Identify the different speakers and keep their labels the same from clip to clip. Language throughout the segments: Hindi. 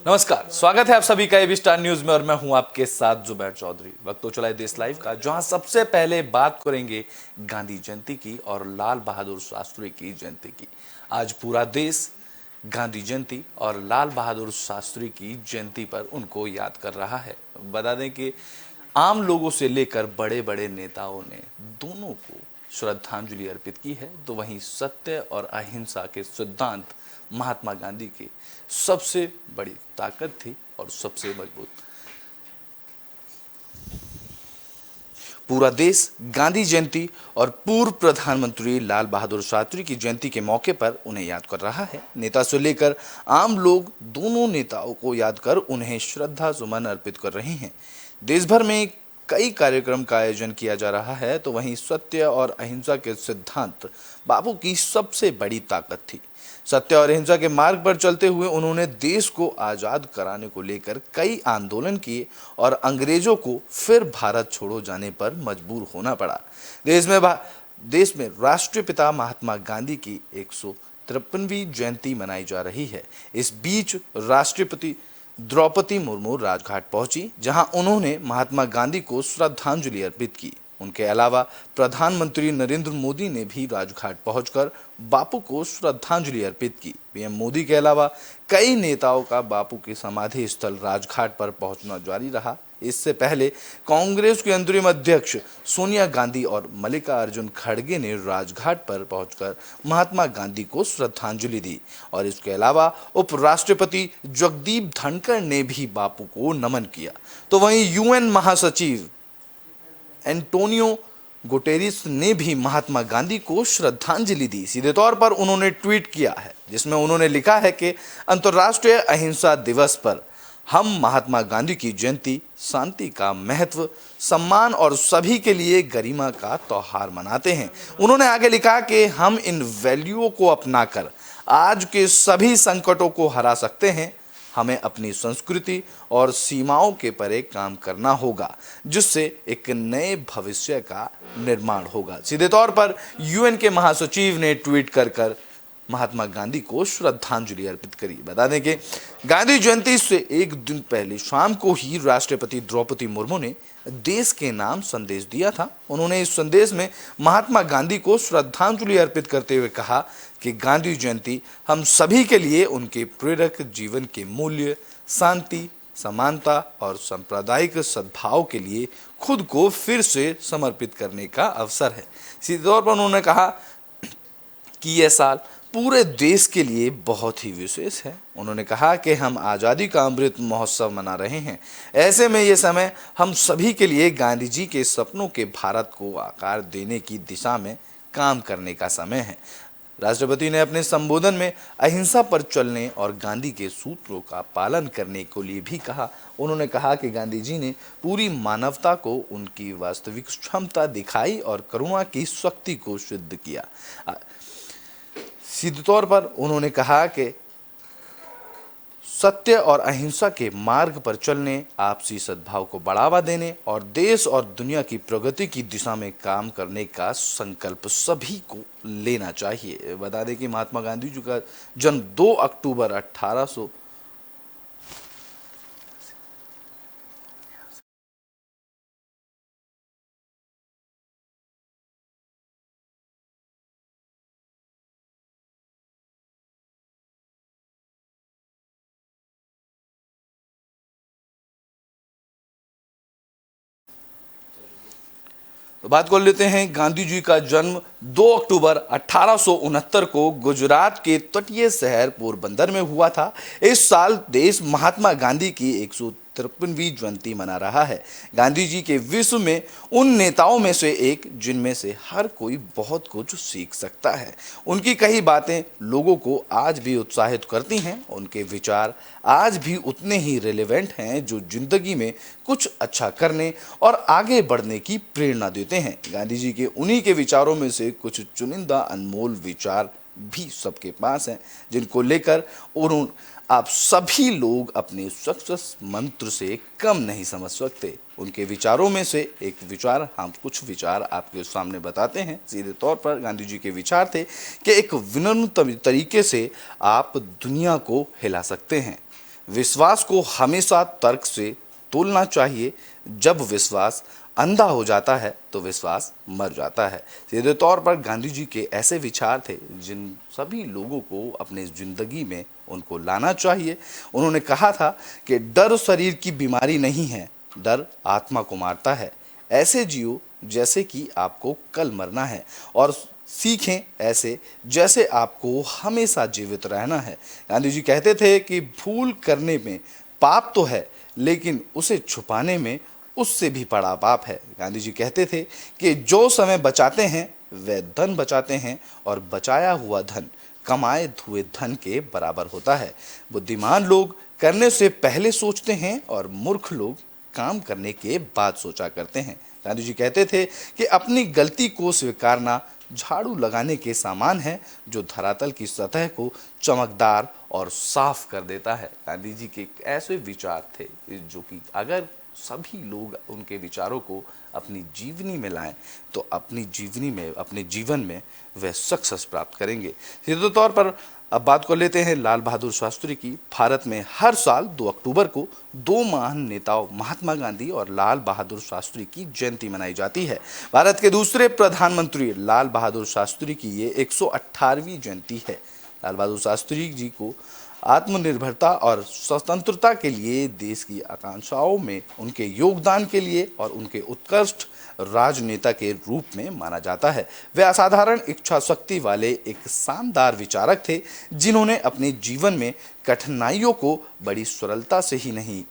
Speaker 1: नमस्कार, स्वागत है आप सभी का एबी स्टार न्यूज में और मैं हूं आपके साथ जुबैर चौधरी। वक्त तो चला है देश लाइव का, जहां सबसे पहले बात करेंगे गांधी जयंती की और लाल बहादुर शास्त्री की जयंती की। आज पूरा देश गांधी जयंती और लाल बहादुर शास्त्री की जयंती पर उनको याद कर रहा है। बता दें कि आम लोगों से लेकर बड़े बड़े नेताओं ने दोनों को श्रद्धांजलि अर्पित की है, तो वहीं सत्य और अहिंसा के सिद्धांत महात्मा गांधी की सबसे बड़ी ताकत थी और सबसे मजबूत। पूरा देश गांधी जयंती और पूर्व प्रधानमंत्री लाल बहादुर शास्त्री की जयंती के मौके पर उन्हें याद कर रहा है। नेता से लेकर आम लोग दोनों नेताओं को याद कर उन्हें श्रद्धा सुमन अर्पित कर रहे हैं। देश भर में कई कार्यक्रम का आयोजन किया जा रहा है, तो वहीं सत्य और अहिंसा के सिद्धांत बापू की सबसे बड़ी ताकत थी। सत्य और अहिंसा के मार्ग पर चलते हुए उन्होंने देश को आजाद कराने को लेकर कई आंदोलन किए और अंग्रेजों को फिर भारत छोड़ो जाने पर मजबूर होना पड़ा। देश में राष्ट्रपिता महात्मा गांधी की 153वीं जयंती मनाई जा रही है। इस बीच राष्ट्रपति द्रौपदी मुर्मू राजघाट पहुंची, जहां उन्होंने महात्मा गांधी को श्रद्धांजलि अर्पित की। उनके अलावा प्रधानमंत्री नरेंद्र मोदी ने भी राजघाट पहुंचकर बापू को श्रद्धांजलि अर्पित की। पीएम मोदी के अलावा कई नेताओं का बापू के समाधि स्थल राजघाट पर पहुंचना जारी रहा। इससे पहले कांग्रेस के अंतरिम अध्यक्ष सोनिया गांधी और मल्लिकार्जुन खड़गे ने राजघाट पर पहुंचकर महात्मा गांधी को श्रद्धांजलि दी और इसके अलावा उपराष्ट्रपति जगदीप धनखड़ ने भी बापू को नमन किया। तो वहीं यूएन महासचिव एंटोनियो गुटेरेस ने भी महात्मा गांधी को श्रद्धांजलि दी। सीधे तौर पर उन्होंने ट्वीट किया है, जिसमें उन्होंने लिखा है कि अंतर्राष्ट्रीय अहिंसा दिवस पर हम महात्मा गांधी की जयंती शांति का महत्व, सम्मान और सभी के लिए गरिमा का त्योहार मनाते हैं। उन्होंने आगे लिखा कि हम इन वैल्यूओं को अपनाकर आज के सभी संकटों को हरा सकते हैं। हमें अपनी संस्कृति और सीमाओं के परे काम करना होगा, जिससे एक नए भविष्य का निर्माण होगा। सीधे तौर पर यूएन के महासचिव ने ट्वीट कर महात्मा गांधी को श्रद्धांजलि अर्पित करी। बता दें कि गांधी जयंती से एक दिन पहले शाम को ही राष्ट्रपति द्रौपदी मुर्मू ने देश के नाम संदेश दिया था। उन्होंने इस संदेश में महात्मा गांधी को श्रद्धांजलि अर्पित करते हुए कहा कि गांधी जयंती हम सभी के लिए उनके प्रेरक जीवन के मूल्य, शांति, समानता और सांप्रदायिक सद्भाव के लिए खुद को फिर से समर्पित करने का अवसर है। सीधे तौर पर उन्होंने कहा कि यह साल पूरे देश के लिए बहुत ही विशेष है। उन्होंने कहा कि हम आज़ादी का अमृत महोत्सव मना रहे हैं। ऐसे में ये समय हम सभी के लिए गांधी जी के सपनों के भारत को आकार देने की दिशा में काम करने का समय है। राष्ट्रपति ने अपने संबोधन में अहिंसा पर चलने और गांधी के सूत्रों का पालन करने के लिए भी कहा। उन्होंने कहा कि गांधी जी ने पूरी मानवता को उनकी वास्तविक क्षमता दिखाई और करुणा की शक्ति को सिद्ध किया। सीधे तौर पर उन्होंने कहा कि सत्य और अहिंसा के मार्ग पर चलने, आपसी सद्भाव को बढ़ावा देने और देश और दुनिया की प्रगति की दिशा में काम करने का संकल्प सभी को लेना चाहिए। बता दें कि महात्मा गांधी जी का जन्म 2 अक्टूबर 1800 तो बात कर लेते हैं गांधी जी का जन्म 2 अक्टूबर 1869 को गुजरात के तटीय शहर पोरबंदर में हुआ था। इस साल देश महात्मा गांधी की 153वीं जयंती मना रहा है। गांधी जी के विश्व में उन नेताओं में से एक जिनमें से हर कोई बहुत कुछ सीख सकता है। उनकी कई बातें लोगों को आज भी उत्साहित करती हैं। उनके विचार आज भी उतने ही रिलेवेंट हैं, जो जिंदगी में कुछ अच्छा करने और आगे बढ़ने की प्रेरणा देते हैं। गांधी जी के उन्हीं के विचारों में से कुछ चुनिंदा अनमोल विचार भी सबके पास हैं, जिनको लेकर आप सभी लोग अपने सक्सेस मंत्र से कम नहीं समझ सकते। उनके विचारों में से एक विचार, हम कुछ विचार आपके सामने बताते हैं। सीधे तौर पर गांधी जी के विचार थे कि एक विनम्र तरीके से आप दुनिया को हिला सकते हैं। विश्वास को हमेशा तर्क से तोलना चाहिए। जब विश्वास अंधा हो जाता है तो विश्वास मर जाता है। सीधे तौर पर गांधी जी के ऐसे विचार थे जिन सभी लोगों को अपने जिंदगी में उनको लाना चाहिए। उन्होंने कहा था कि डर शरीर की बीमारी नहीं है, डर आत्मा को मारता है। ऐसे जियो जैसे कि आपको कल मरना है, और सीखें ऐसे जैसे आपको हमेशा जीवित रहना है। गांधी जी कहते थे कि भूल करने में पाप तो है, लेकिन उसे छुपाने में उससे भी बड़ा पाप है। गांधी जी कहते थे कि जो समय बचाते हैं वह धन बचाते हैं, और बचाया हुआ धन कमाए हुए धन के बराबर होता है। बुद्धिमान लोग करने से पहले सोचते हैं और मूर्ख लोग काम करने के बाद सोचा करते हैं। गांधी जी कहते थे कि अपनी गलती को स्वीकारना झाड़ू लगाने के समान है, जो धरातल की सतह को चमकदार और साफ कर देता है। गांधी जी के ऐसे विचार थे जो कि अगर सभी लोग उनके विचारों को अपनी जीवनी में लाएं तो अपनी जीवनी में, अपने जीवन में वह सक्सेस प्राप्त करेंगे। सीधे तौर पर अब बात कर लेते हैं लाल बहादुर शास्त्री की। भारत में हर साल 2 अक्टूबर को दो महान नेताओं महात्मा गांधी और लाल बहादुर शास्त्री की जयंती मनाई जाती है। भारत के दूसरे प्रधानमंत्री लाल बहादुर शास्त्री की ये 118वीं जयंती है। लाल बहादुर शास्त्री जी को आत्मनिर्भरता और स्वतंत्रता के लिए, देश की आकांक्षाओं में उनके योगदान के लिए और उनके उत्कृष्ट राजनेता के रूप में माना जाता है। वे असाधारण इच्छा शक्ति वाले एक शानदार विचारक थे, जिन्होंने अपने जीवन में कठिनाइयों को बड़ी सरलता से ही नहीं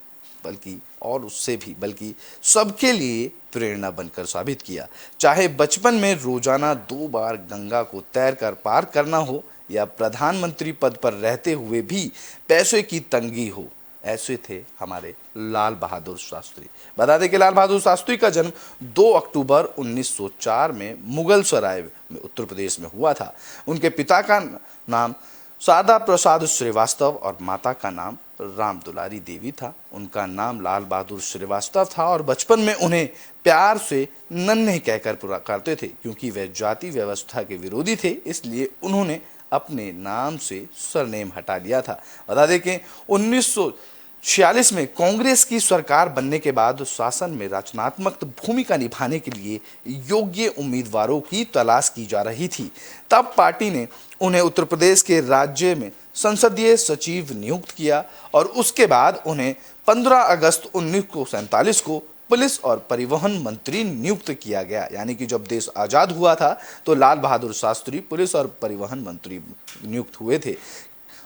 Speaker 1: बल्कि सबके लिए प्रेरणा बनकर साबित किया। चाहे बचपन में रोजाना 2 बार गंगा को तैरकर पार करना हो, या प्रधानमंत्री पद पर रहते हुए भी पैसे की तंगी हो, ऐसे थे हमारे लाल बहादुर शास्त्री। बता दें कि लाल बहादुर शास्त्री का जन्म 2 अक्टूबर 1904 में मुगल सराय में उत्तर प्रदेश में हुआ था। उनके पिता का नाम सादा प्रसाद श्रीवास्तव और माता का नाम राम दुलारी देवी था। उनका नाम लाल बहादुर श्रीवास्तव था, और बचपन में उन्हें प्यार से नन्हे कहकर पुकारते थे। क्योंकि वे जाति व्यवस्था के विरोधी थे, इसलिए उन्होंने अपने नाम से सरनेम हटा लिया था। बता दें कि 1946 में कांग्रेस की सरकार बनने के बाद शासन में रचनात्मक भूमिका निभाने के लिए योग्य उम्मीदवारों की तलाश की जा रही थी। तब पार्टी ने उन्हें उत्तर प्रदेश के राज्य में संसदीय सचिव नियुक्त किया, और उसके बाद उन्हें 15 अगस्त 1947 को पुलिस और परिवहन मंत्री नियुक्त किया गया। यानी कि जब देश आज़ाद हुआ था तो लाल बहादुर शास्त्री पुलिस और परिवहन मंत्री नियुक्त हुए थे।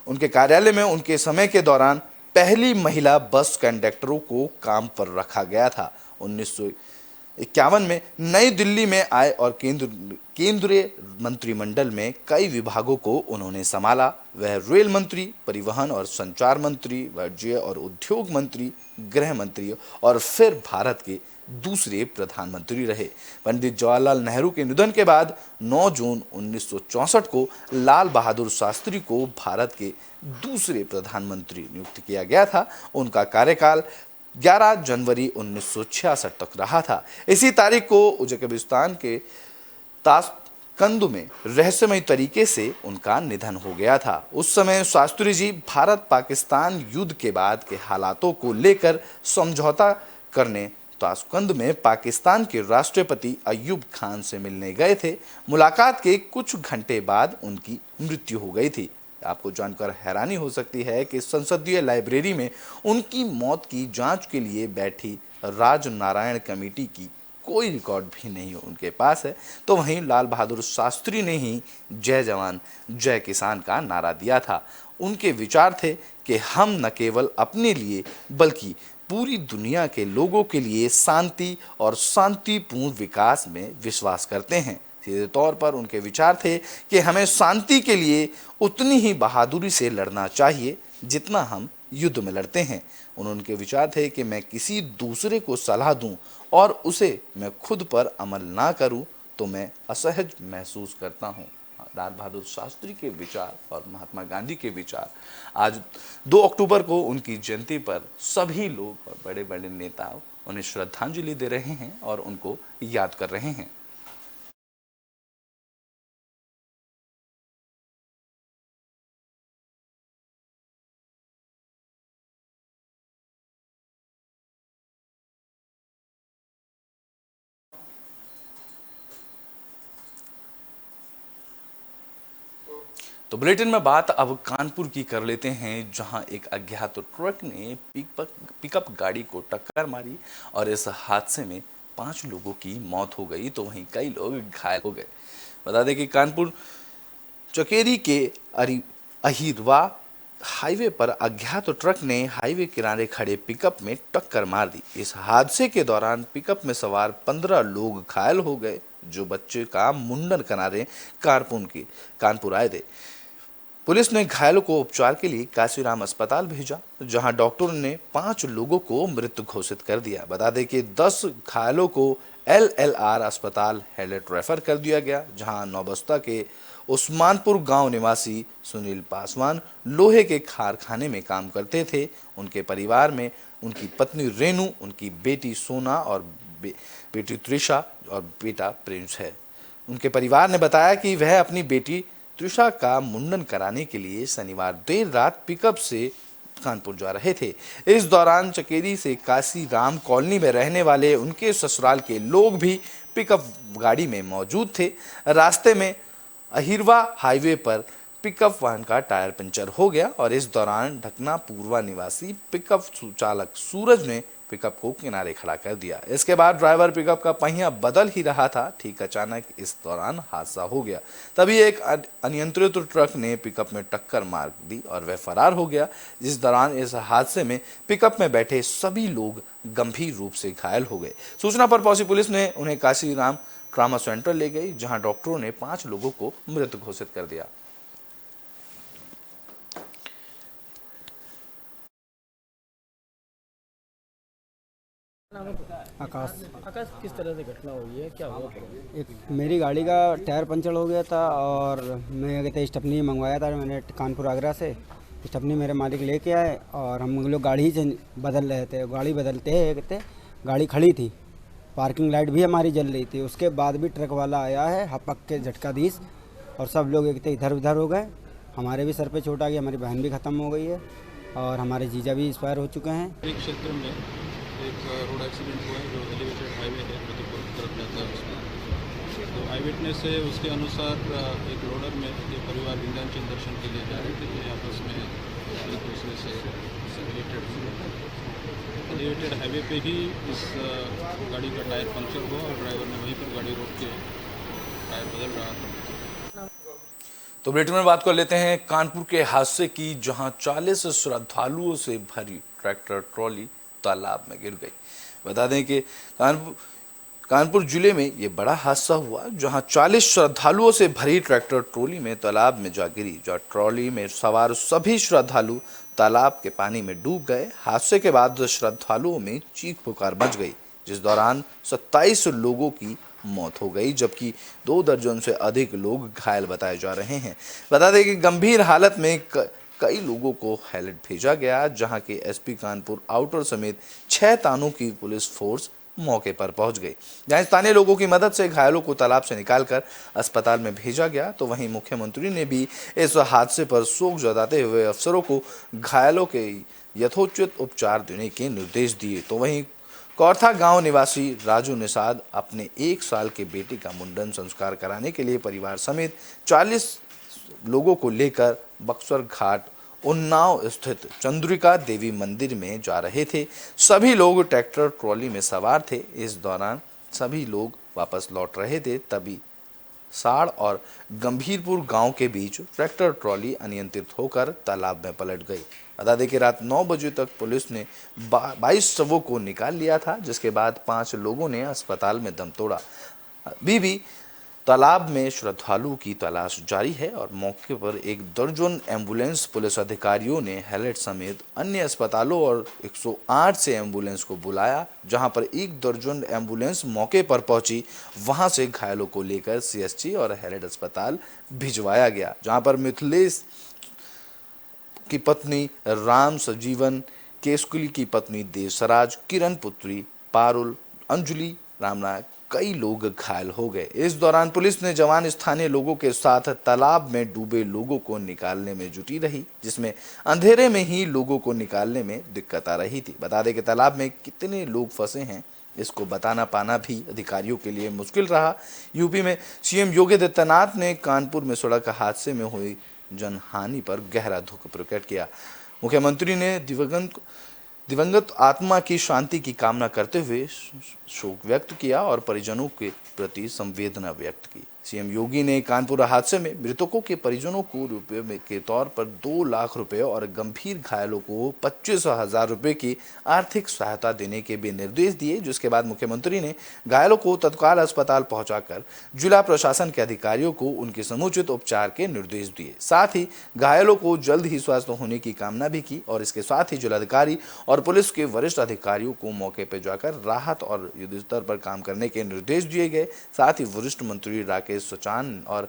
Speaker 1: उनके कार्यालय में उनके समय के दौरान पहली महिला बस कंडक्टरों को काम पर रखा गया था। 1951 में नई दिल्ली में आए और केंद्रीय मंत्रिमंडल में कई विभागों को उन्होंने संभाला। वह रेल मंत्री, परिवहन और संचार मंत्री, वाणिज्य और उद्योग मंत्री, गृह मंत्री और फिर भारत के दूसरे प्रधानमंत्री रहे। पंडित जवाहरलाल नेहरू के निधन के बाद 9 जून 1964 को लाल बहादुर शास्त्री को भारत के दूसरे प्रधानमंत्री नियुक्त किया गया था। उनका कार्यकाल 11 जनवरी 1966 तक रहा था। इसी तारीख को उज्बेकिस्तान के ताशकंद में रहस्यमय तरीके से उनका निधन हो गया था। उस समय शास्त्री जी भारत पाकिस्तान युद्ध के बाद के हालातों को लेकर समझौता करने ताशकंद में पाकिस्तान के राष्ट्रपति अयूब खान से मिलने गए थे। मुलाकात के कुछ घंटे बाद उनकी मृत्यु हो गई थी। आपको जानकर हैरानी हो सकती है कि संसदीय लाइब्रेरी में उनकी मौत की जांच के लिए बैठी राजनारायण कमेटी की कोई रिकॉर्ड भी नहीं उनके पास है। तो वहीं लाल बहादुर शास्त्री ने ही जय जवान जय किसान का नारा दिया था। उनके विचार थे कि हम न केवल अपने लिए बल्कि पूरी दुनिया के लोगों के लिए शांति और शांतिपूर्ण विकास में विश्वास करते हैं। सीधे तौर पर उनके विचार थे कि हमें शांति के लिए उतनी ही बहादुरी से लड़ना चाहिए जितना हम युद्ध में लड़ते हैं। उनके विचार थे कि मैं किसी दूसरे को सलाह दूं और उसे मैं खुद पर अमल ना करूं तो मैं असहज महसूस करता हूं। लाल बहादुर शास्त्री के विचार और महात्मा गांधी के विचार, आज 2 अक्टूबर को उनकी जयंती पर सभी लोग और बड़े बड़े नेता उन्हें श्रद्धांजलि दे रहे हैं और उनको याद कर रहे हैं। तो बुलेटिन में बात अब कानपुर की कर लेते हैं, जहां एक अज्ञात ट्रक ने पिकअप गाड़ी को टक्कर मारी और इस हादसे में 5 लोगों की मौत हो गई तो वहीं कई लोग घायल हो गए। बता दें कि कानपुर चकेरी के अहिरवा हाईवे पर अज्ञात ट्रक ने हाईवे किनारे खड़े पिकअप में टक्कर मार दी। इस हादसे के दौरान पिकअप में सवार 15 लोग घायल हो गए, जो बच्चे का मुंडन कराने कानपुर आए थे। पुलिस ने घायलों को उपचार के लिए काशीराम अस्पताल भेजा, जहां डॉक्टरों ने 5 लोगों को मृत घोषित कर दिया। बता दें कि 10 घायलों को LLR अस्पताल हेलेट रेफर कर दिया गया, जहां नौबस्ता के उस्मानपुर गांव निवासी सुनील पासवान लोहे के कारखाने में काम करते थे। उनके परिवार में उनकी पत्नी रेनू, उनकी बेटी सोना और बेटी त्रिषा और बेटा प्रिंस है। उनके परिवार ने बताया कि वह अपनी बेटी त्रिषा का मुंडन कराने के लिए शनिवार देर रात पिकअप से कानपुर जा रहे थे। इस दौरान चकेरी से काशीराम कॉलोनी में रहने वाले उनके ससुराल के लोग भी पिकअप गाड़ी में मौजूद थे। रास्ते में अहिरवा हाईवे पर पिकअप वाहन का टायर पंचर हो गया और इस दौरान ढकना पूर्वा निवासी पिकअप चालक सूरज ने पिकअप को किनारे खड़ा कर दिया। इसके बाद ड्राइवर पिकअप का पहिया बदल ही रहा था, ठीक अचानक इस दौरान हादसा हो गया। तभी एक अनियंत्रित ट्रक ने पिकअप में टक्कर मार दी और वह फरार हो गया। जिस दौरान इस हादसे में पिकअप में बैठे सभी लोग गंभीर रूप से घायल हो गए। सूचना पर पहुंची पुलिस ने उन्हें काशीराम ट्रामा सेंटर ले गई, जहां डॉक्टरों ने 5 लोगों को मृत घोषित कर दिया।
Speaker 2: आकाश।
Speaker 3: आकाश, किस तरह से घटना हुई है, क्या हुआ?
Speaker 2: एक मेरी गाड़ी का टायर पंचर हो गया था और मैं कहते स्टपनी मंगवाया था मैंने कानपुर आगरा से। स्टपनी मेरे मालिक लेके आए और हम लोग गाड़ी ही बदल रहे थे। गाड़ी बदलते कहते गाड़ी खड़ी थी, पार्किंग लाइट भी हमारी जल रही थी। उसके बाद भी ट्रक वाला आया है, हपक के झटका दीस और सब लोग एक इधर उधर हो गए। हमारे भी सर पे चोट आ गई, हमारी बहन भी ख़त्म हो गई है और हमारे जीजा भी एक्सपायर हो चुके हैं।
Speaker 4: एक क्षेत्र में एक रोड एक्सीडेंट हुआ है जो एलिवेटेड हाईवे है मधुपुर तरफ जाता है उसमें। तो आई विटनेस है, उसके अनुसार एक लोडर में ये परिवार विंध्याचल दर्शन के लिए जा रहे थे, तो आपस में एक दूसरे से एलिवेटेड हाईवे पे ही इस गाड़ी का टायर पंक्चर हुआ और ड्राइवर ने वहीं पर गाड़ी रोक के टायर बदल रहा था।
Speaker 1: तो बुलेटिन में बात कर लेते हैं कानपुर के हादसे की, जहां 40 श्रद्धालुओं से भरी ट्रैक्टर ट्रॉली तालाब में गिर गई। बता दें कि कानपुर जिले में ये बड़ा हादसा हुआ, जहां 40 श्रद्धालुओं से भरी ट्रैक्टर ट्रॉली में तालाब में जा गिरी। जो ट्रॉली में सवार सभी श्रद्धालु तालाब के पानी में डूब गए। हादसे के बाद श्रद्धालुओं में चीख पुकार मच गई, जिस दौरान 27 लोगों की मौत हो गई, जबकि 2 दर्जन से अधिक लोग घायल बताए जा रहे हैं। बता दें कि गंभीर हालत में कई लोगों को हैलेट भेजा गया, जहां के एसपी कानपुर आउटर समेत 6 थानों की पुलिस फोर्स मौके पर पहुंच गई। जहां स्थानीय लोगों की मदद से घायलों को तालाब से निकालकर अस्पताल में भेजा गया। तो वहीं मुख्यमंत्री ने भी इस हादसे पर शोक जताते हुए अफसरों को घायलों के यथोचित उपचार देने के निर्देश दिए। तो वहीं कौरथा गांव निवासी राजू निषाद अपने 1 साल के बेटे का मुंडन संस्कार कराने के लिए परिवार समेत 40 लोगों को लेकर बक्सर घाट उन्नाव स्थित चंद्रिका देवी मंदिर में जा रहे थे। सभी लोग ट्रैक्टर ट्रॉली में सवार थे। इस दौरान सभी लोग वापस लौट रहे थे, तभी साड़ और गंभीरपुर गांव के बीच ट्रैक्टर ट्रॉली अनियंत्रित होकर तालाब में पलट गई। बता दें कि रात 9 बजे तक पुलिस ने 22 शवों को निकाल लिया था, जिसके बाद 5 लोगों ने अस्पताल में दम तोड़ा। अभी भी तालाब में श्रद्धालुओं की तलाश जारी है और मौके पर 1 दर्जन एम्बुलेंस पुलिस अधिकारियों ने हैलेट समेत अन्य अस्पतालों और 108 से एम्बुलेंस को बुलाया, जहां पर 1 दर्जन एम्बुलेंस मौके पर पहुंची। वहां से घायलों को लेकर CST और हैलेट अस्पताल भिजवाया गया, जहां पर मिथिलेश की पत्नी राम सजीवन, केसकुली की पत्नी देवसराज, किरण पुत्री पारुल, अंजलि रामनायक, कई लोग घायल हो गए। इस दौरान पुलिस ने जवान स्थानीय लोगों के साथ तालाब में डूबे लोगों को निकालने में जुटी रही, जिसमें अंधेरे में ही लोगों को निकालने में दिक्कत आ रही थी। बता दें कि तालाब में कितने लोग फंसे हैं, इसको बताना पाना भी अधिकारियों के लिए मुश्किल रहा। यूपी में CM योगी आदित्यनाथ ने कानपुर में सड़क हादसे में हुई जनहानि पर गहरा दुख प्रकट किया। मुख्यमंत्री ने दिवंगत आत्मा की शांति की कामना करते हुए शोक व्यक्त किया और परिजनों के प्रति संवेदना व्यक्त की। सीएम योगी ने कानपुर हादसे में मृतकों के परिजनों को रुपये के तौर पर 2 लाख रुपए और गंभीर घायलों को 25,000 रुपए की आर्थिक सहायता देने के भी निर्देश दिए, जिसके बाद मुख्यमंत्री ने घायलों को तत्काल अस्पताल पहुंचाकर जिला प्रशासन के अधिकारियों को उनके समुचित उपचार के निर्देश दिए। साथ ही घायलों को जल्द ही स्वस्थ होने की कामना भी की और इसके साथ ही जिलाधिकारी और पुलिस के वरिष्ठ अधिकारियों को मौके पर जाकर राहत और युद्ध स्तर पर काम करने के निर्देश दिए गए। साथ ही वरिष्ठ मंत्री राकेश सचान और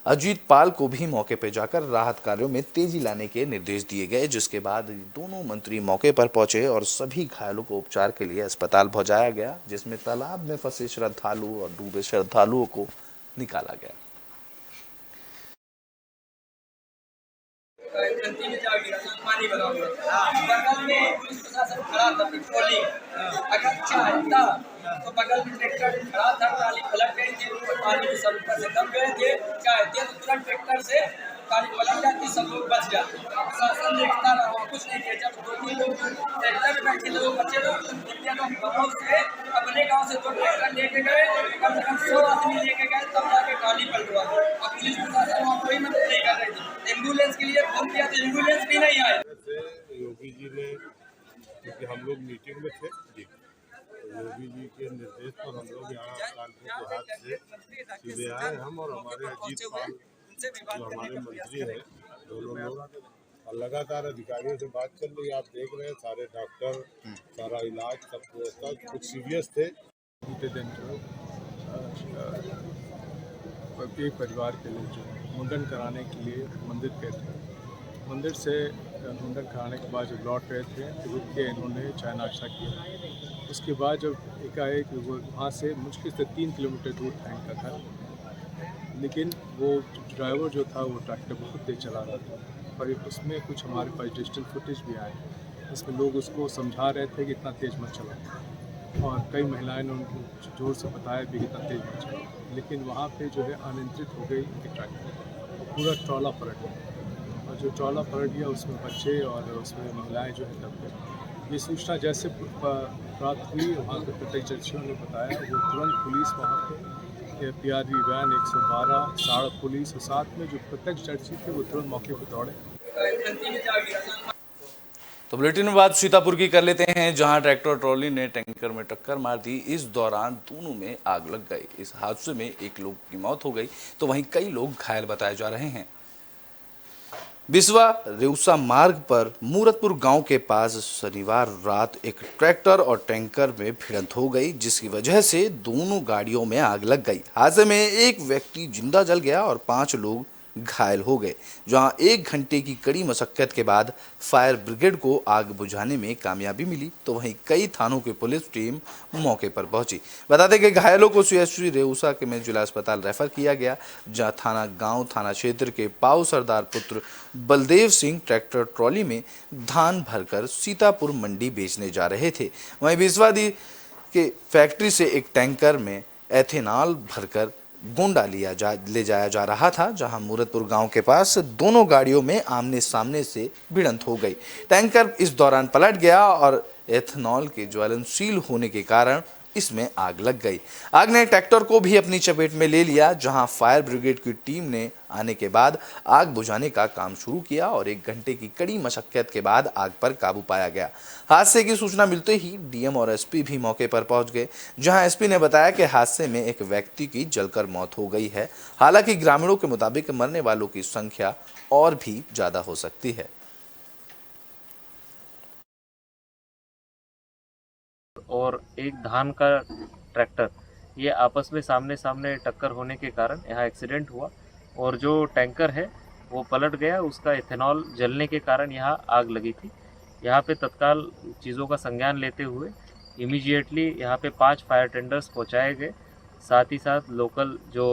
Speaker 1: अजीत पाल को भी मौके पर जाकर राहत कार्यों में तेजी लाने के निर्देश दिए गए, जिसके बाद दोनों मंत्री मौके पर पहुंचे और सभी घायलों को उपचार के लिए अस्पताल पहुंचाया गया, जिसमें तालाब में फंसे श्रद्धालु और डूबे श्रद्धालुओं को निकाला गया।
Speaker 5: पानी भरा हुआ था, बगल में पुलिस प्रशासन खड़ा था पेट्रोलिंग, अगर चाहता तो बगल में ट्रैक्टर खड़ा था, ट्राली पलट गई थी, पानी में सब ऊपर से दब गए थे, चाहते तो तुरंत ट्रैक्टर से ट्राली पलट जाती, सब लोग बच जाते। प्रशासन देखता रहा, कुछ नहीं किया। जब 2-3 लोग ट्रैक्टर में बैठे लोग बचे लोग इंडिया गाँव से अपने गाँव से 2 ट्रैक्टर लेके गए, कम से कम 100 आदमी लेके गए, तब जाके ट्राली पलटवा। और पुलिस प्रशासन वहाँ कोई मदद नहीं कर रही थी। एम्बुलेंस के लिए फोन किया तो एम्बुलेंस भी नहीं आई।
Speaker 6: योगी जी ने, क्योंकि हम लोग मीटिंग में थे, योगी जी के निर्देश पर हम लोग यहाँ कानपुर के हाथ से सीधे आए। हम और हमारे अजीत पाल जो हमारे मंत्री हैं, दोनों लोग और लगातार अधिकारियों से बात कर ली। आप देख रहे हैं सारे डॉक्टर, सारा इलाज, सब व्यवस्था, कुछ सीरियस थे।
Speaker 7: बीते दिन जो एक परिवार के लिए जो मुंडन कराने के लिए मंदिर गए थे, मंदिर से मुंडन कराने के बाद जब लौट रहे थे तो रुक के इन्होंने चाय नाश्ता किया। उसके बाद जब एकाएक वो वहाँ से मुश्किल से 3 किलोमीटर दूर था इनका घर, लेकिन वो ड्राइवर जो था वो ट्रैक्टर बहुत तेज चला रहा था। पर उसमें कुछ हमारे पास डिजिटल फुटेज भी आए, इसमें लोग उसको समझा रहे थे कि इतना तेज़ मत चलाओ, और कई महिलाएं ने उनको जोर से बताया भी कि इतना तेज़ मत चलाओ, लेकिन वहाँ पे जो है अनियंत्रित हो गई उनकी ट्रैक्टर और पूरा ट्रॉला पलट गया। और जो ट्रॉला पलट गया उसमें बच्चे और उसमें महिलाएं जो है दब गई। ये सूचना जैसे प्राप्त हुई, वहाँ के प्रत्यक्षदर्शियों ने बताया, वो तुरंत पुलिस वहाँ पे PRV वैन 112 साड़ पुलिस और साथ में जो प्रत्यक्षदर्शी थे वो तुरंत मौके पर दौड़े।
Speaker 1: तो बुलेटिन में बात सीतापुर की कर लेते हैं, जहां ट्रैक्टर ट्रॉली ने टैंकर में टक्कर मार दी। इस दौरान दोनों में आग लग गई। इस हादसे में एक लोग की मौत हो गई तो वहीं कई लोग घायल बताए जा रहे हैं। बिस्वा रेउसा मार्ग पर मूरतपुर गांव के पास शनिवार रात एक ट्रैक्टर और टैंकर में भिड़ंत हो गई, जिसकी वजह से दोनों गाड़ियों में आग लग गई। हादसे में एक व्यक्ति जिंदा जल गया और 5 लोग घायल हो गए, जहां 1 घंटे की कड़ी मशक्कत के बाद फायर ब्रिगेड को आग बुझाने में कामयाबी मिली, तो वहीं कई थानों की पुलिस टीम मौके पर पहुंची। बता दें कि घायलों को CHC रेउसा के में जिला अस्पताल रेफर किया गया, जहां थाना क्षेत्र के पाऊ सरदार पुत्र बलदेव सिंह ट्रैक्टर ट्रॉली में धान भरकर सीतापुर मंडी बेचने जा रहे थे। वहीं बिस्वादी के फैक्ट्री से एक टैंकर में एथेनॉल भरकर गोंडा ले जाया जा रहा था, जहां मूरतपुर गांव के पास दोनों गाड़ियों में आमने सामने से भिड़ंत हो गई। टैंकर इस दौरान पलट गया और एथेनॉल के ज्वलनशील होने के कारण इसमें आग लग गई। आग ने ट्रैक्टर को भी अपनी चपेट में ले लिया, जहां फायर ब्रिगेड की टीम ने आने के बाद आग बुझाने का काम शुरू किया और 1 घंटे की कड़ी मशक्कत के बाद आग पर काबू पाया गया। हादसे की सूचना मिलते ही DM और SP भी मौके पर पहुंच गए, जहां SP ने बताया कि हादसे में एक व्यक्ति की जलकर मौत हो गई है। हालांकि ग्रामीणों के मुताबिक मरने वालों की संख्या और भी ज्यादा हो सकती है।
Speaker 8: और एक धान का ट्रैक्टर, ये आपस में सामने सामने टक्कर होने के कारण यहाँ एक्सीडेंट हुआ और जो टैंकर है वो पलट गया। उसका इथेनॉल जलने के कारण यहाँ आग लगी थी। यहाँ पे तत्काल चीज़ों का संज्ञान लेते हुए इमीडिएटली यहाँ पे 5 फायर टेंडर्स पहुँचाए गए। साथ ही साथ लोकल जो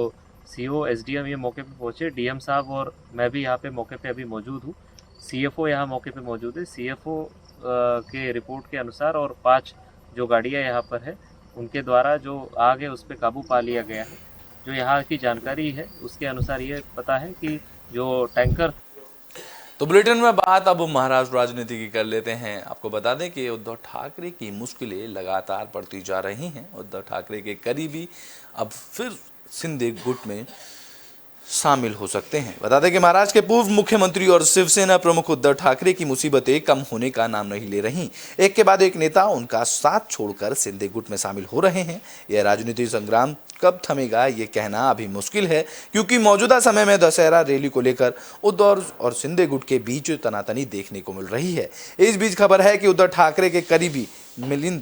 Speaker 8: CO SDM ये मौके पे पहुँचे, DM साहब और मैं भी यहाँ पे मौके पे अभी मौजूद हूँ। CFO यहाँ मौके पे मौजूद है। CFO के रिपोर्ट के अनुसार और 5 जो गाड़ियाँ यहाँ पर है उनके द्वारा जो आग है उस पर काबू पा लिया गया है। जो यहाँ की जानकारी है उसके अनुसार ये पता है कि जो टैंकर
Speaker 1: तो बुलेटिन में बात अब महाराष्ट्र राजनीति की कर लेते हैं। आपको बता दें कि उद्धव ठाकरे की मुश्किलें लगातार बढ़ती जा रही हैं। उद्धव ठाकरे के करीबी अब फिर शिंदे गुट में शामिल हो सकते हैं। बता दें कि महाराष्ट्र के पूर्व मुख्यमंत्री और शिवसेना प्रमुख उद्धव ठाकरे की मुसीबतें कम होने का नाम नहीं ले रही। एक के बाद एक नेता उनका साथ छोड़कर शिंदे गुट में शामिल हो रहे हैं। यह राजनीतिक संग्राम कब थमेगा ये कहना अभी मुश्किल है, क्योंकि मौजूदा समय में दशहरा रैली को लेकर उद्धव और शिंदे गुट के बीच तनातनी देखने को मिल रही है। इस बीच खबर है कि उद्धव ठाकरे के करीबी मिलिंद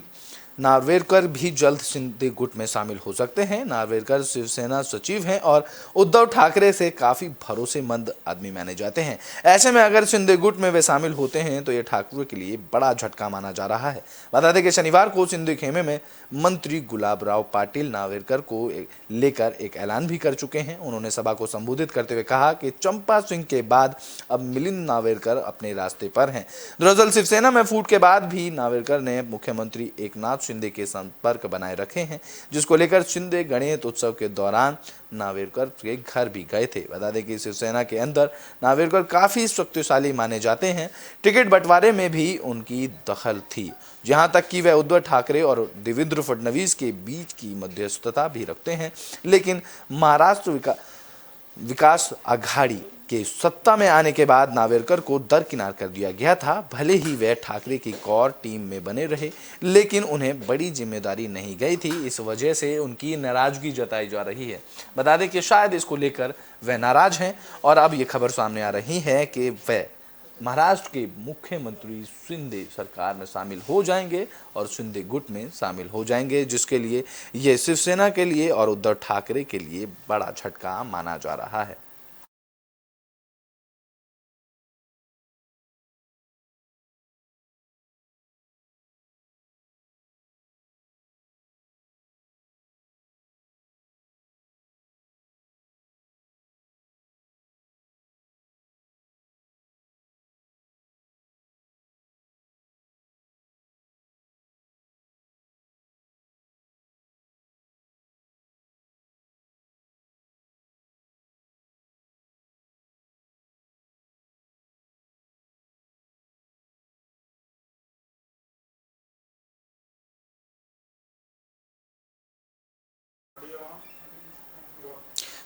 Speaker 1: नार्वेकर भी जल्द शिंदे गुट में शामिल हो सकते हैं। नार्वेकर शिवसेना सचिव हैं और उद्धव ठाकरे से काफी भरोसेमंद आदमी माने जाते हैं। ऐसे में अगर शिंदे गुट में वे शामिल होते हैं तो ये ठाकरे के लिए बड़ा झटका माना जा रहा है। बता दें कि शनिवार को शिंदे खेमे में मंत्री गुलाबराव पाटिल नार्वेकर को लेकर एक ऐलान भी कर चुके हैं। उन्होंने सभा को संबोधित करते हुए कहा कि चंपा सिंह के बाद अब मिलिंद नार्वेकर अपने रास्ते पर हैं। दरअसल शिवसेना में फूट के बाद भी नार्वेकर ने मुख्यमंत्री एकनाथ शिंदे के संपर्क बनाए रखे हैं, जिसको लेकर शिंदे गणेश उत्सव के दौरान नार्वेकर के घर भी गए थे। बता दें कि शिवसेना के अंदर नार्वेकर काफी शक्तिशाली माने जाते हैं। टिकट बंटवारे में भी उनकी दखल थी, जहां तक कि वह उद्धव ठाकरे और देवेंद्र फडणवीस के बीच की मध्यस्थता भी रखते हैं। लेकिन महाराष्ट्र विकास आघाड़ी के सत्ता में आने के बाद नार्वेकर को दरकिनार कर दिया गया था। भले ही वे ठाकरे की कोर टीम में बने रहे, लेकिन उन्हें बड़ी जिम्मेदारी नहीं गई थी। इस वजह से उनकी नाराजगी जताई जा रही है। बता दें कि शायद इसको लेकर वे नाराज हैं और अब ये खबर सामने आ रही है कि वे महाराष्ट्र के मुख्यमंत्री शिंदे सरकार में शामिल हो जाएंगे और शिंदे गुट में शामिल हो जाएंगे, जिसके लिए ये शिवसेना के लिए और उद्धव ठाकरे के लिए बड़ा झटका माना जा रहा है।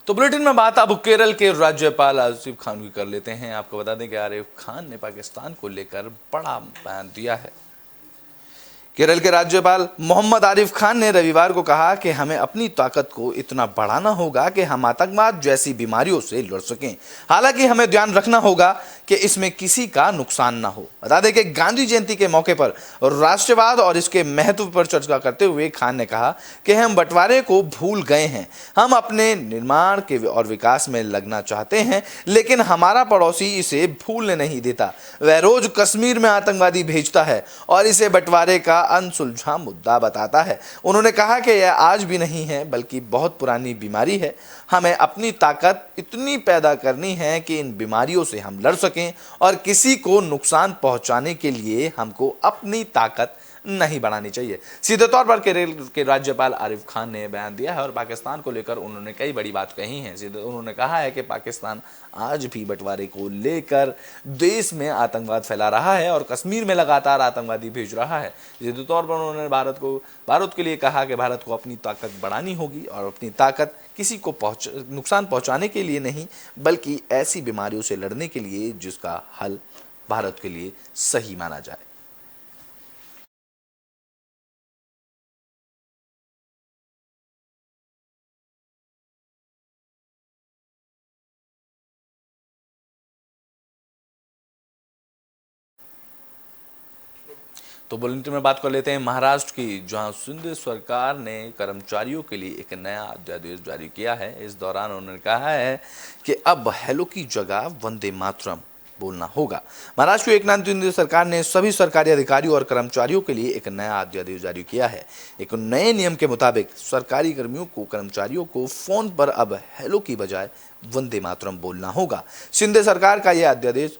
Speaker 1: तो बुलेटिन में बात अब केरल के राज्यपाल आरिफ खान की कर लेते हैं। आपको बता दें कि आरिफ खान ने पाकिस्तान को लेकर बड़ा बयान दिया है। केरल के राज्यपाल मोहम्मद आरिफ खान ने रविवार को कहा कि हमें अपनी ताकत को इतना बढ़ाना होगा कि हम आतंकवाद जैसी बीमारियों से लड़ सकें। हालांकि हमें ध्यान रखना होगा कि इसमें किसी का नुकसान ना हो। बता दें कि गांधी जयंती के मौके पर राष्ट्रवाद और इसके महत्व पर चर्चा करते हुए खान ने कहा कि हम बंटवारे को भूल गए हैं। हम अपने निर्माण के और विकास में लगना चाहते हैं, लेकिन हमारा पड़ोसी इसे भूलने नहीं देता। वह रोज कश्मीर में आतंकवादी भेजता है और इसे बंटवारे का अनसुलझा मुद्दा बताता है। उन्होंने कहा कि यह आज भी नहीं है, बल्कि बहुत पुरानी बीमारी है। हमें अपनी ताकत इतनी पैदा करनी है कि इन बीमारियों से हम लड़ सकें और किसी को नुकसान पहुंचाने के लिए हमको अपनी ताकत नहीं बढ़ानी चाहिए। सीधे तौर पर केरल के राज्यपाल आरिफ खान ने बयान दिया है और पाकिस्तान को लेकर उन्होंने कई बड़ी बात कही है। सीधे उन्होंने कहा है कि पाकिस्तान आज भी बंटवारे को लेकर देश में आतंकवाद फैला रहा है और कश्मीर में लगातार आतंकवादी भेज रहा है। सीधे तौर पर उन्होंने भारत के लिए कहा कि भारत को अपनी ताकत बढ़ानी होगी और अपनी ताकत किसी को नुकसान पहुंचाने के लिए नहीं, बल्कि ऐसी बीमारियों से लड़ने के लिए जिसका हल भारत के लिए सही माना जाए। तो बुलेटिन में बात कर लेते हैं महाराष्ट्र की, जहां शिंदे सरकार ने कर्मचारियों के लिए एक नया अध्यादेश जारी किया है। इस दौरान उन्होंने कहा है कि अब हेलो की जगह वंदे मातरम बोलना होगा। महाराष्ट्र की एकनाथ शिंदे सरकार ने सभी सरकारी अधिकारियों और कर्मचारियों के लिए एक नया अध्यादेश जारी किया है। एक नए नियम के मुताबिक सरकारी कर्मियों को कर्मचारियों को फोन पर अब हेलो की बजाय वंदे मातरम बोलना होगा। शिंदे सरकार का यह अध्यादेश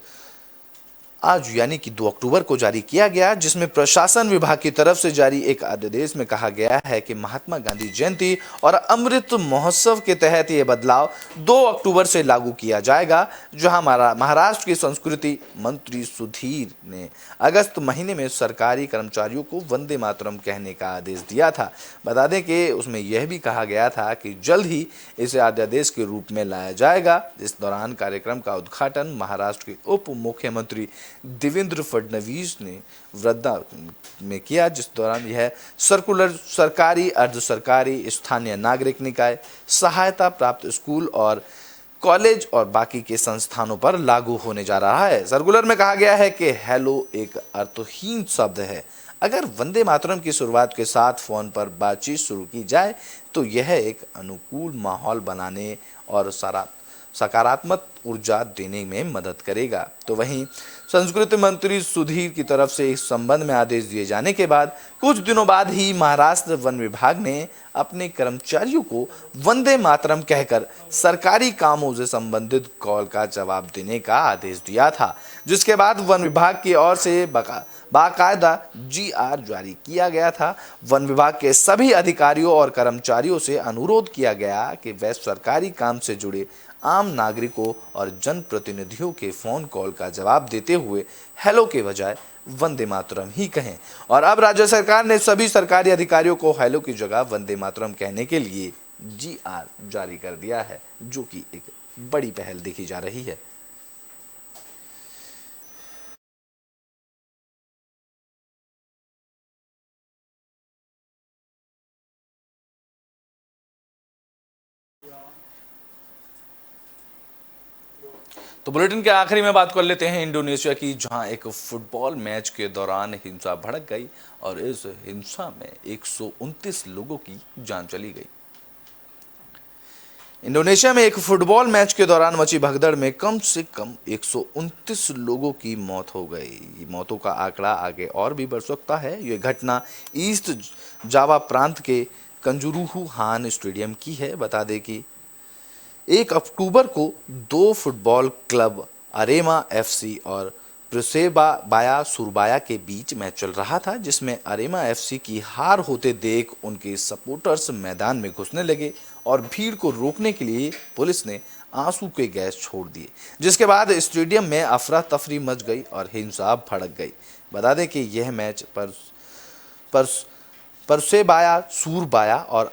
Speaker 1: आज यानी कि 2 अक्टूबर को जारी किया गया, जिसमें प्रशासन विभाग की तरफ से जारी एक आदेश में कहा गया है कि महात्मा गांधी जयंती और अमृत महोत्सव के तहत यह बदलाव 2 अक्टूबर से लागू किया जाएगा। जहां महाराष्ट्र की संस्कृति मंत्री सुधीर ने अगस्त महीने में सरकारी कर्मचारियों को वंदे मातरम कहने का आदेश दिया था। बता दें कि उसमें यह भी कहा गया था कि जल्द ही इसे अध्यादेश के रूप में लाया जाएगा। इस दौरान कार्यक्रम का उद्घाटन महाराष्ट्र के उप मुख्यमंत्री देवेंद्र फडणवीस ने वर्धा में किया, जिस दौरान यह सर्कुलर सरकारी, अर्ध सरकारी, स्थानीय नागरिक निकाय, सहायता प्राप्त स्कूल और कॉलेज और बाकी के संस्थानों पर लागू होने जा रहा है। सर्कुलर में कहा गया है कि हेलो एक अर्थहीन शब्द है। अगर वंदे मातरम की शुरुआत के साथ फोन पर बातचीत शुरू की जाए तो यह एक अनुकूल माहौल बनाने और सकारात्मक ऊर्जा देने में मदद करेगा। तो वहीं संस्कृति मंत्री सुधीर की तरफ से इस संबंध में आदेश दिए जाने के बाद कुछ दिनों बाद ही महाराष्ट्र वन विभाग ने अपने कर्मचारियों को वंदे मातरम कहकर सरकारी कामों से संबंधित कॉल का जवाब देने का आदेश दिया था, जिसके बाद वन विभाग की ओर से बाकायदा GR जारी किया गया था। वन विभाग के सभी अधिकारियों और कर्मचारियों से अनुरोध किया गया कि वे सरकारी काम से जुड़े आम नागरिकों और जनप्रतिनिधियों के फोन कॉल का जवाब देते हुए हेलो के बजाय वंदे मातरम ही कहें। और अब राज्य सरकार ने सभी सरकारी अधिकारियों को हेलो की जगह वंदे मातरम कहने के लिए GR जारी कर दिया है, जो कि एक बड़ी पहल देखी जा रही है। तो बुलेटिन के आखिरी में बात कर लेते हैं इंडोनेशिया की, जहां एक फुटबॉल मैच के दौरान हिंसा भड़क गई और इस हिंसा में 129 लोगों की जान चली गई। इंडोनेशिया में एक फुटबॉल मैच के दौरान मची भगदड़ में कम से कम 129 लोगों की मौत हो गई। मौतों का आंकड़ा आगे और भी बढ़ सकता है। ये घटना ईस्ट जावा प्रांत के कंजुरुहु हान स्टेडियम की है। बता दें कि 1 अक्टूबर को 2 फुटबॉल क्लब अरेमा FC और पर्सेबाया सुरबाया के बीच मैच चल रहा था, जिसमें अरेमा FC की हार होते देख उनके सपोर्टर्स मैदान में घुसने लगे और भीड़ को रोकने के लिए पुलिस ने आंसू के गैस छोड़ दिए, जिसके बाद स्टेडियम में अफरा तफरी मच गई और हिंसा भड़क गई। बता दें कि यह मैच पर्सेबाया सुरबाया और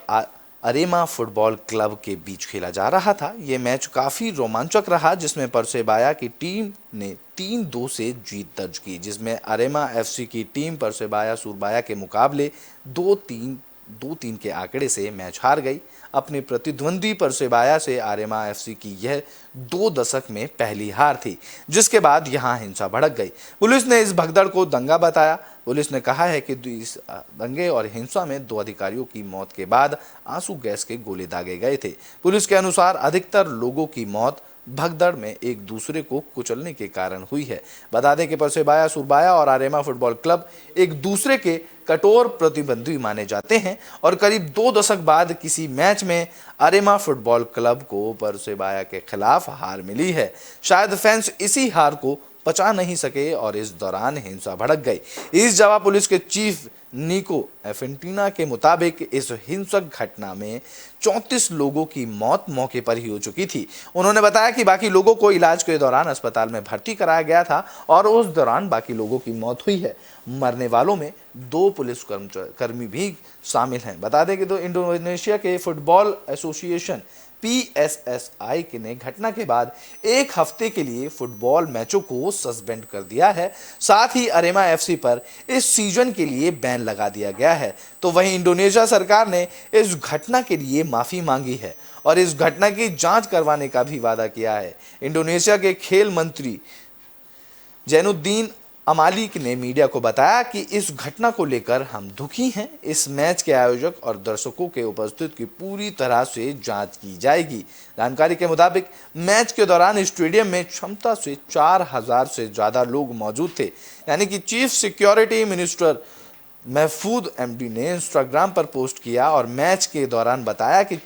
Speaker 1: अरेमा फुटबॉल क्लब के बीच खेला जा रहा था। यह मैच काफ़ी रोमांचक रहा, जिसमें पर्सेबाया की टीम ने 3-2 से जीत दर्ज की, जिसमें अरेमा FC की टीम पर्सेबाया सुरबाया के मुकाबले 2-3 के आंकड़े से मैच हार गई। अपने प्रतिद्वंदी पर्सेबाया से अरेमा FC की यह 2 दशक में पहली हार थी, जिसके बाद यहां हिंसा भड़क गई। पुलिस ने इस भगदड़ को दंगा बताया। पुलिस ने कहा है कि इस दंगे और हिंसा में 2 अधिकारियों की मौत के बाद आंसू गैस के गोले दागे गए थे। पुलिस के अनुसार अधिकतर लोगों की मौत भगदड़ में एक दूसरे को कुचलने के कारण हुई है। बता दें कि पर्सेबाया सुरबाया और अरेमा फुटबॉल क्लब एक दूसरे के कठोर प्रतिद्वंदी माने जाते हैं और करीब 2 दशक बाद किसी मैच में अरेमा फुटबॉल क्लब को पर्सेबाया के खिलाफ हार मिली है। शायद फैंस इसी हार को पचा नहीं सके और इस दौरान हिंसा भड़क गई। ईस्ट जावा पुलिस के चीफ निको एफेंटिना के मुताबिक इस हिंसक घटना में 34 लोगों की मौत मौके पर ही हो चुकी थी। उन्होंने बताया कि बाकी लोगों को इलाज के दौरान अस्पताल में भर्ती कराया गया था और उस दौरान बाकी लोगों की मौत हुई है। मरने वालों में 2 पुलिस कर्मी भी शामिल हैं। बता दें कि तो इंडोनेशिया के फुटबॉल एसोसिएशन PSSI ने घटना के बाद 1 हफ्ते के लिए फुटबॉल मैचों को सस्पेंड कर दिया है। साथ ही अरेमा FC पर इस सीजन के लिए बैन लगा दिया गया है। तो वहीं इंडोनेशिया सरकार ने इस घटना के लिए माफ़ी मांगी है और इस घटना की जांच करवाने का भी वादा किया है। इंडोनेशिया के खेल मंत्री जैनुद्दीन अमालिक ने मीडिया को बताया कि इस घटना को लेकर हम दुखी हैं। इस मैच के आयोजक और दर्शकों के उपस्थिति की पूरी तरह से जांच की जाएगी। जानकारी के मुताबिक मैच के दौरान स्टेडियम में क्षमता से 4000 से ज़्यादा लोग मौजूद थे, यानी कि चीफ सिक्योरिटी मिनिस्टर महफूद MD ने इंस्टाग्राम पर पोस्ट किया और मैच के दौरान बताया कि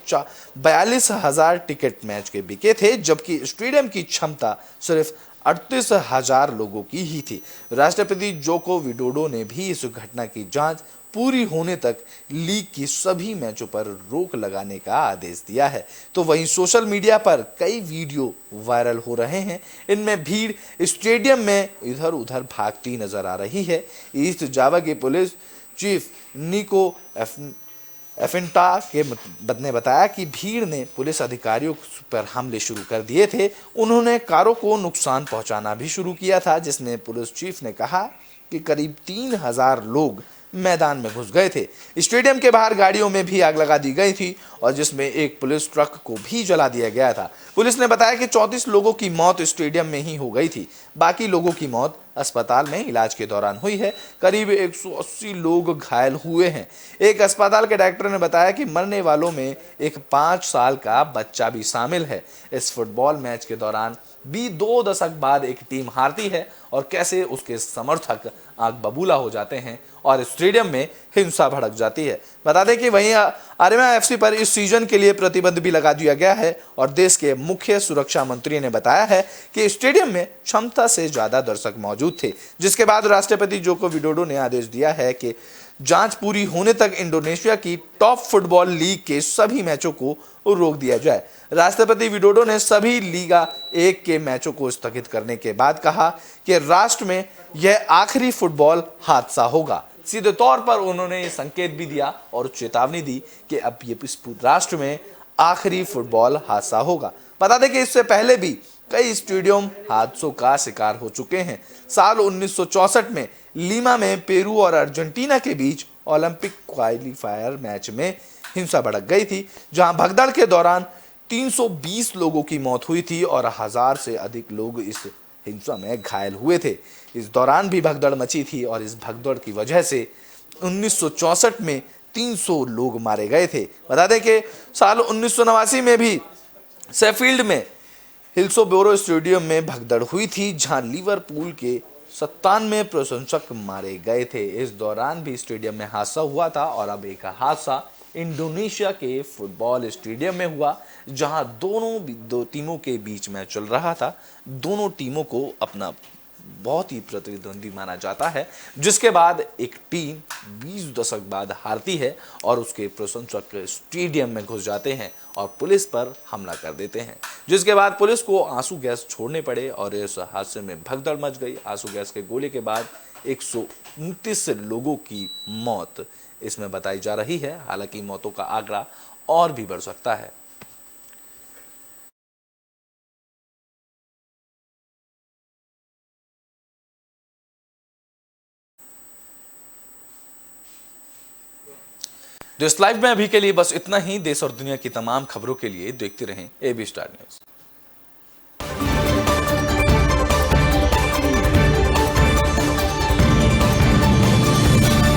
Speaker 1: 42,000 टिकट मैच के बिके थे, जबकि स्टेडियम की क्षमता सिर्फ 38,000 लोगों की ही थी। राष्ट्रपति जोको विडोडो ने भी इस घटना की जांच पूरी होने तक लीग की सभी मैचों पर रोक लगाने का आदेश दिया है। तो वहीं सोशल मीडिया पर कई वीडियो वायरल हो रहे हैं। इनमें भीड़ स्टेडियम में इधर उधर भागती नजर आ रही है। ईस्ट जावा के पुलिस चीफ निको एफिंटा ने बताया कि भीड़ ने पुलिस अधिकारियों पर हमले शुरू कर दिए थे। उन्होंने कारों को नुकसान पहुंचाना भी शुरू किया था, जिसमें पुलिस चीफ ने कहा कि करीब 3,000 लोग मैदान में घुस गए थे। स्टेडियम के बाहर गाड़ियों में भी आग लगा दी गई थी और जिसमें एक पुलिस ट्रक को भी जला दिया गया था। पुलिस ने बताया कि 34 लोगों की मौत स्टेडियम में ही हो गई थी। बाकी लोगों की मौत अस्पताल में इलाज के दौरान हुई है। करीब 180 लोग घायल हुए हैं। एक अस्पताल के डॉक्टर ने बताया कि मरने वालों में एक 5 साल का बच्चा भी शामिल है। इस फुटबॉल मैच के दौरान भी 2 दशक बाद एक टीम हारती है और कैसे उसके समर्थक आग बबूला हो जाते हैं और स्टेडियम में हिंसा भड़क जाती है। बता दें कि वहीं आर्यमा एफसी पर इस सीजन के लिए प्रतिबंध भी लगा दिया गया है और देश के मुख्य सुरक्षा मंत्री ने बताया है कि स्टेडियम में क्षमता से ज्यादा दर्शक मौजूद थे, जिसके बाद राष्ट्रपति जोको विडोडो ने आदेश दिया है कि जांच पूरी होने तक इंडोनेशिया की टॉप फुटबॉल लीग के सभी मैचों को रोक दिया जाए। राष्ट्रपति विडोडो ने सभी लीगा 1 के मैचों को स्थगित करने के बाद कहा कि राष्ट्र में यह आखिरी फुटबॉल हादसा होगा। सीधे तौर पर उन्होंने ये संकेत भी दिया और चेतावनी दी कि अब ये इस राष्ट्र में आखिरी फुटबॉल हादसा होगा। बता दें कि इससे पहले भी कई स्टेडियम हादसों का शिकार हो चुके हैं। साल 1964 में लीमा में पेरू और अर्जेंटीना के बीच ओलंपिक क्वालिफायर मैच में हिंसा भड़क गई थी, जहां भगदड़ के दौरान 320 लोगों की मौत हुई थी और 1000 से अधिक लोग इस हिंसा में घायल हुए थे। इस दौरान भी भगदड़ मची थी और इस भगदड़ की वजह से 1964 में 300 लोग मारे गए थे। बता दें कि साल 1989 में भी शेफील्ड में हिल्सोबोरो स्टेडियम में भगदड़ हुई थी, जहां लिवरपूल के 97 प्रशंसक मारे गए थे। इस दौरान भी स्टेडियम में हादसा हुआ था और अब एक हादसा इंडोनेशिया के फुटबॉल स्टेडियम में हुआ, जहां दो टीमों के बीच मैच चल रहा था। दोनों टीमों को अपना बहुत ही प्रतिद्वंदी माना जाता है, जिसके बाद एक टीम 20 दशक बाद हारती है और उसके प्रशंसक स्टेडियम में घुस जाते हैं और पुलिस पर हमला कर देते हैं, जिसके बाद पुलिस को आंसू गैस छोड़ने पड़े और इस हादसे में भगदड़ मच गई। आंसू गैस के गोले के बाद 129 लोगों की मौत इसमें बताई जा रही है। हालांकि मौतों का आंकड़ा और भी बढ़ सकता है। तो इस लाइव में अभी के लिए बस इतना ही। देश और दुनिया की तमाम खबरों के लिए देखते रहें AB स्टार न्यूज़।